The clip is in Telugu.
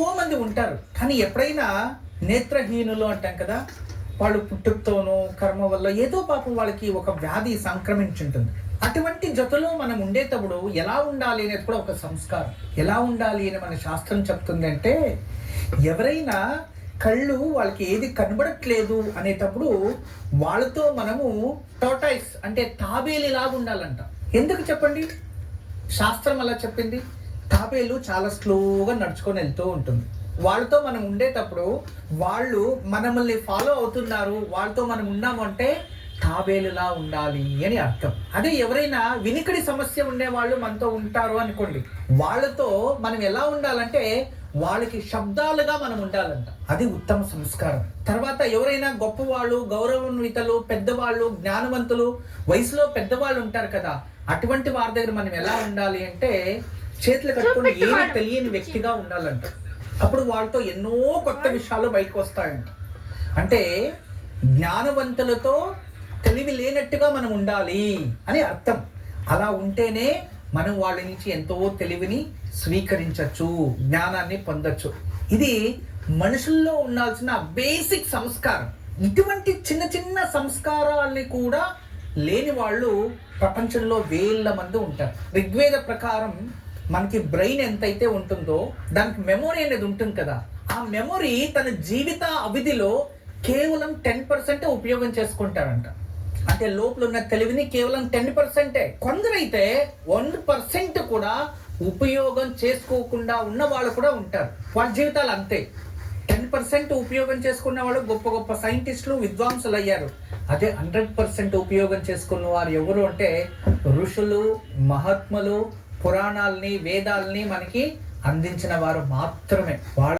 మంది ఉంటారు. కానీ ఎప్పుడైనా నేత్రహీనులు అంటాం కదా, వాళ్ళు పుట్టుకతోనూ కర్మ వల్ల ఏదో పాపం వాళ్ళకి ఒక వ్యాధి సంక్రమించుంటుంది. అటువంటి జతలో మనం ఉండేటప్పుడు ఎలా ఉండాలి అనేది కూడా ఒక సంస్కారం. ఎలా ఉండాలి అని మన శాస్త్రం చెప్తుందంటే, ఎవరైనా కళ్ళు వాళ్ళకి ఏది కనబడట్లేదు అనేటప్పుడు వాళ్ళతో మనము టోటైస్ అంటే తాబేలిలాగా ఉండాలంట. ఎందుకు చెప్పండి? శాస్త్రం అలా చెప్పింది. తాబేలు చాలా స్లోగా నడుచుకొని వెళ్తూ ఉంటుంది. వాళ్ళతో మనం ఉండేటప్పుడు వాళ్ళు మనల్ని ఫాలో అవుతున్నారు, వాళ్ళతో మనం ఉన్నాము అంటే తాబేలులా ఉండాలి అని అర్థం. అదే ఎవరైనా వినికిడి సమస్య ఉండేవాళ్ళు మనతో ఉంటారు అనుకోండి, వాళ్ళతో మనం ఎలా ఉండాలంటే వాళ్ళకి శబ్దాలుగా మనం ఉండాలంట. అది ఉత్తమ సంస్కారం. తర్వాత ఎవరైనా గొప్పవాళ్ళు, గౌరవాన్వితలు, పెద్దవాళ్ళు, జ్ఞానవంతులు, వయసులో పెద్దవాళ్ళు ఉంటారు కదా, అటువంటి వారి దగ్గర మనం ఎలా ఉండాలి అంటే చేతులు కట్టుకొని ఏమీ తెలియని వ్యక్తిగా ఉండాలంట. అప్పుడు వాళ్ళతో ఎన్నో కొత్త విషయాలు బయటకు వస్తాయంట. అంటే జ్ఞానవంతులతో తెలివి లేనట్టుగా మనం ఉండాలి అని అర్థం. అలా ఉంటేనే మనం వాళ్ళ నుంచి ఎంతో తెలివిని స్వీకరించవచ్చు, జ్ఞానాన్ని పొందొచ్చు. ఇది మనుషుల్లో ఉండాల్సిన బేసిక్ సంస్కారం. ఇటువంటి చిన్న చిన్న సంస్కారాల్ని కూడా లేని వాళ్ళు ప్రపంచంలో వేల మంది ఉంటారు. ఋగ్వేద ప్రకారం మనకి బ్రెయిన్ ఎంతైతే ఉంటుందో దానికి మెమొరీ అనేది ఉంటుంది కదా, ఆ మెమొరీ తన జీవిత అవధిలో కేవలం 10% ఉపయోగం చేసుకుంటారంట. అంటే లోపల ఉన్న తెలివిని కేవలం 10%. కొందరైతే 1% కూడా ఉపయోగం చేసుకోకుండా ఉన్న వాళ్ళు కూడా ఉంటారు. వాళ్ళ జీవితాలు అంతే. 10% ఉపయోగం చేసుకున్న వాళ్ళు గొప్ప గొప్ప సైంటిస్టులు, విద్వాంసులు అయ్యారు. అదే 100% ఉపయోగం చేసుకున్న వారు ఎవరు అంటే ఋషులు, మహాత్ములు, పురాణాలని, వేదాలని మనకి అందించిన వారు మాత్రమే.